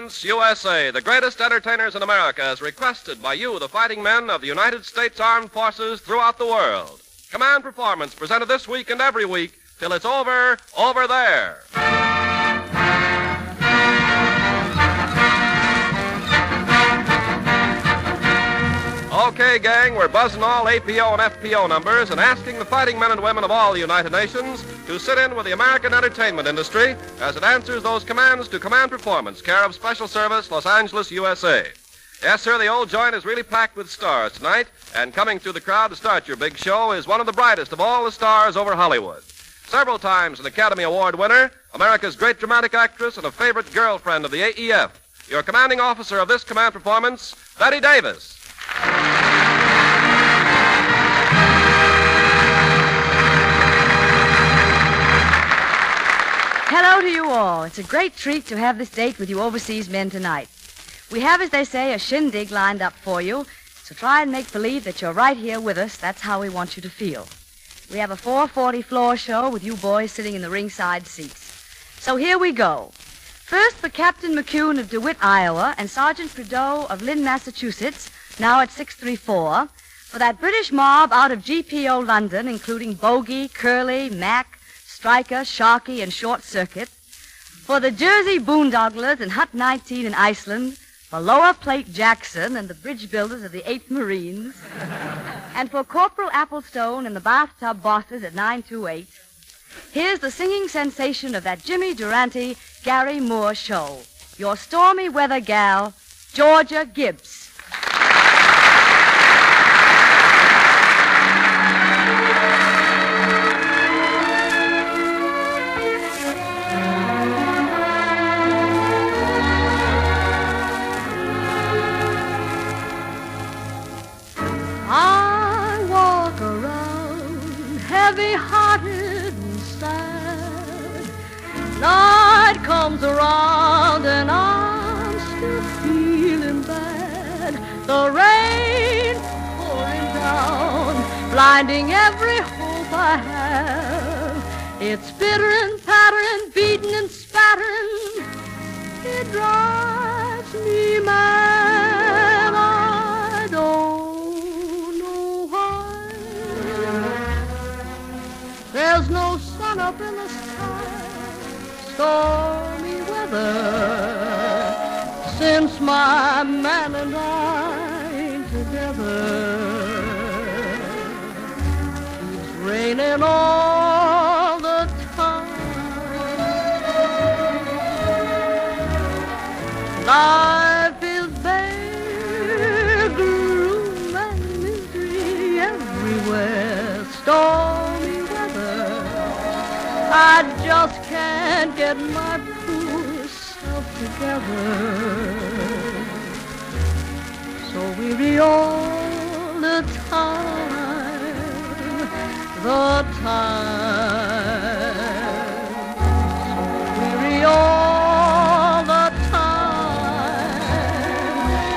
Performance USA, the greatest entertainers in America, as requested by you, the fighting men of the United States Armed Forces throughout the world. Command Performance, presented this week and every week till it's over there. Okay, gang, we're buzzing all APO and FPO numbers and asking the fighting men and women of all the United Nations to sit in with the American entertainment industry as it answers those commands to Command Performance, care of Special Service, Los Angeles, USA. Yes, sir, the old joint is really packed with stars tonight, and coming through the crowd to start your big show is one of the brightest of all the stars over Hollywood. Several times an Academy Award winner, America's great dramatic actress, and a favorite girlfriend of the AEF. Your commanding officer of this Command Performance, Bette Davis. Hello to you all. It's a great treat to have this date with you overseas men tonight. We have, as they say, a shindig lined up for you, so try and make believe that you're right here with us. That's how we want you to feel. We have a 4:40 floor show with you boys sitting in the ringside seats. So here we go. First for Captain McCune of DeWitt, Iowa, and Sergeant Prideaux of Lynn, Massachusetts, now at 634, for that British mob out of GPO London, including Bogey, Curly, Mac, Stryker, Sharkey, and Short Circuit, for the Jersey Boondogglers and Hut 19 in Iceland, for Lower Plate Jackson and the bridge builders of the 8th Marines, and for Corporal Applestone and the bathtub bosses at 928, here's the singing sensation of that Jimmy Durante, Garry Moore show, your stormy weather gal, Georgia Gibbs. Heavy-hearted and sad. Night comes around and I'm still feeling bad. The rain pouring down, blinding every hope I have. It's bittering, pattering, beating and spattering. It drives me mad. I don't know why. There's no sun up in the sky, stormy weather, since my man and I ain't together. Keeps raining all the time. Life is bare, gloom and misery everywhere. Stormy weather, I just can't get my poor self together. So weary all the time, So weary all the time.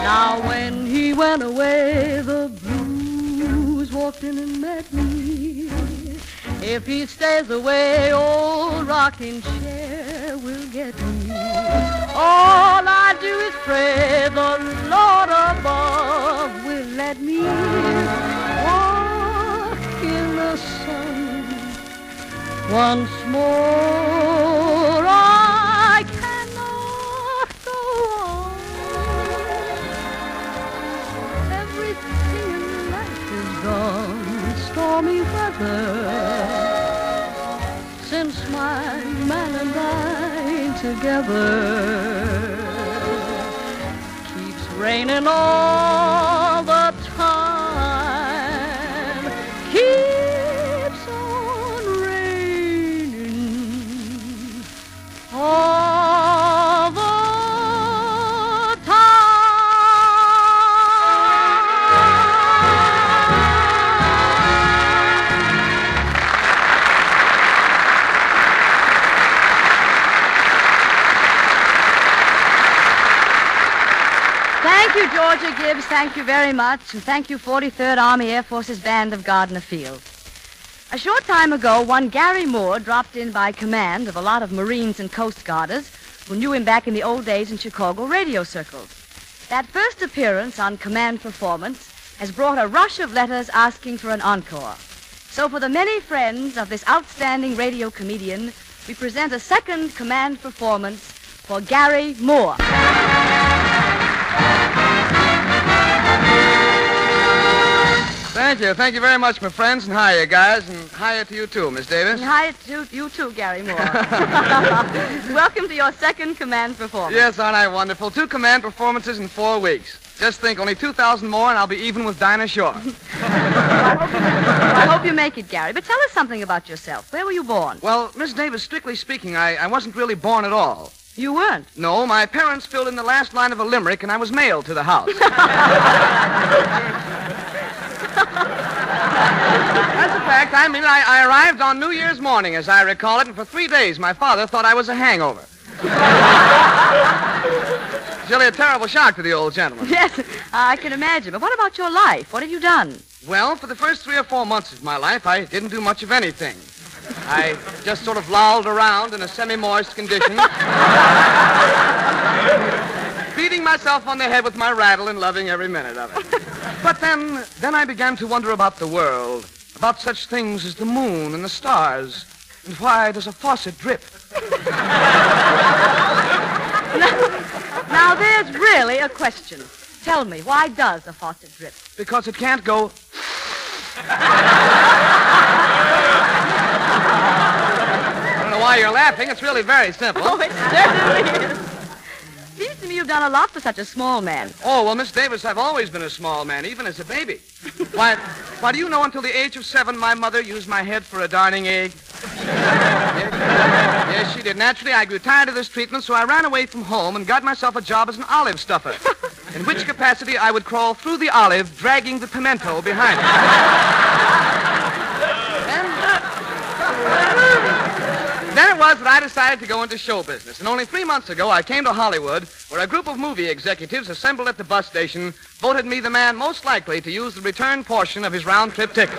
Now when he went away, the blues walked in and met me. If he stays away, old rocking chair will get me. All I do is pray the Lord above will let me walk in the sun once more. I cannot go on. Everything in life is gone. Stormy weather, since my man and I ain't together. Keeps raining all the time. Keeps on raining all the time. Thank you, Georgia Gibbs. Thank you very much. And thank you, 43rd Army Air Force's Band of Gardner Field. A short time ago, one Garry Moore dropped in by command of a lot of Marines and Coast Guarders who knew him back in the old days in Chicago radio circles. That first appearance on Command Performance has brought a rush of letters asking for an encore. So for the many friends of this outstanding radio comedian, we present a second Command Performance for Garry Moore. Thank you. Thank you very much, my friends, and hiya, guys, and hiya to you, too, Miss Davis. And hi to you too, Garry Moore. Welcome to your second Command Performance. Yes, aren't I wonderful? 2 Command Performances in 4 weeks. Just think, only 2,000 more, and I'll be even with Dinah Shore. I hope you make it, Garry. But tell us something about yourself. Where were you born? Well, Miss Davis, strictly speaking, I wasn't really born at all. You weren't? No, my parents filled in the last line of a limerick, and I was mailed to the house. That's a fact. I arrived on New Year's morning, as I recall it, and for 3 days my father thought I was a hangover. It's really a terrible shock to the old gentleman. Yes, I can imagine. But what about your life? What have you done? Well, for the first 3 or 4 months of my life, I didn't do much of anything. I just sort of lolled around in a semi-moist condition, beating myself on the head with my rattle and loving every minute of it. But then I began to wonder about the world, about such things as the moon and the stars, and why does a faucet drip? Now, there's really a question. Tell me, why does a faucet drip? Because it can't go... I don't know why you're laughing. It's really very simple. Oh, it certainly is. Seems to me you've done a lot for such a small man. Oh, well, Miss Davis, I've always been a small man, even as a baby. Why, do you know until the age of 7, my mother used my head for a darning egg? Yes, she did. Naturally, I grew tired of this treatment, so I ran away from home and got myself a job as an olive stuffer, in which capacity I would crawl through the olive, dragging the pimento behind me. Then it was that I decided to go into show business. And only 3 months ago, I came to Hollywood, where a group of movie executives assembled at the bus station voted me the man most likely to use the return portion of his round-trip ticket.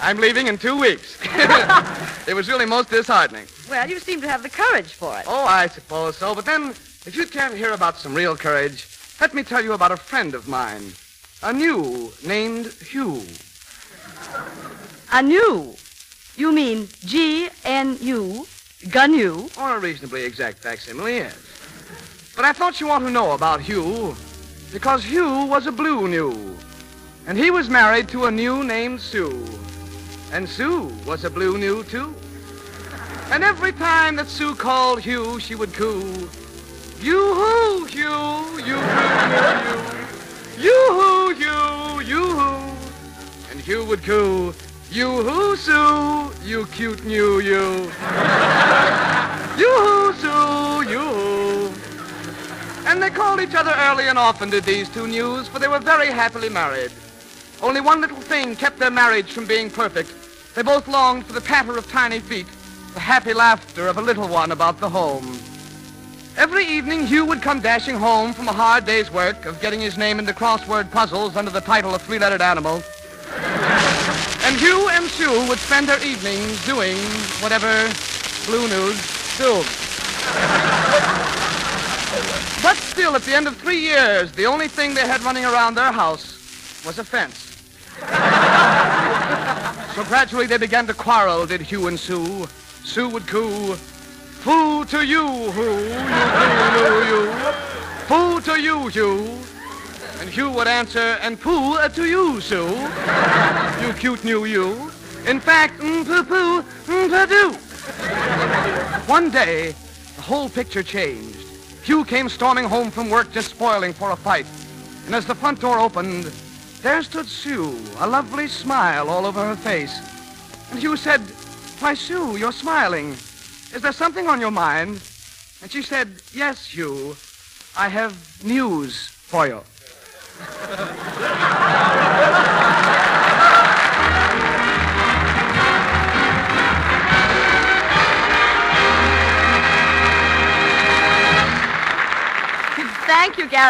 I'm leaving in 2 weeks. It was really most disheartening. Well, you seem to have the courage for it. Oh, I suppose so. But then, if you'd care to hear about some real courage, let me tell you about a friend of mine. A new named Hugh. A new? You mean G-N-U, Gun-U? Or a reasonably exact facsimile, yes. But I thought you ought to know about Hugh, because Hugh was a blue new. And he was married to a new named Sue. And Sue was a blue new, too. And every time that Sue called Hugh, she would coo, "Yoo-hoo, Hugh, you-hoo, you, yoo-hoo, Hugh, yoo-hoo." And Hugh would coo, "Yoo-hoo, Sue, you cute new you. Yoo-hoo, Sue, yoo-hoo." And they called each other early and often, did these 2 news, for they were very happily married. Only one little thing kept their marriage from being perfect. They both longed for the patter of tiny feet, the happy laughter of a little one about the home. Every evening, Hugh would come dashing home from a hard day's work of getting his name into crossword puzzles under the title of 3-lettered animal. And Hugh and Sue would spend their evenings doing whatever blue news do. But still, at the end of 3 years, the only thing they had running around their house was a fence. So gradually they began to quarrel, did Hugh and Sue. Sue would coo, "Foo to you, who, you. Foo to you, Hugh." And Hugh would answer, "And poo to you, Sue. You cute new you. In fact, poo-poo, pa-doo." One day, the whole picture changed. Hugh came storming home from work, just spoiling for a fight. And as the front door opened, there stood Sue, a lovely smile all over her face. And Hugh said, "Why, Sue, you're smiling. Is there something on your mind?" And she said, "Yes, Hugh, I have news for you." Thank you, Garry.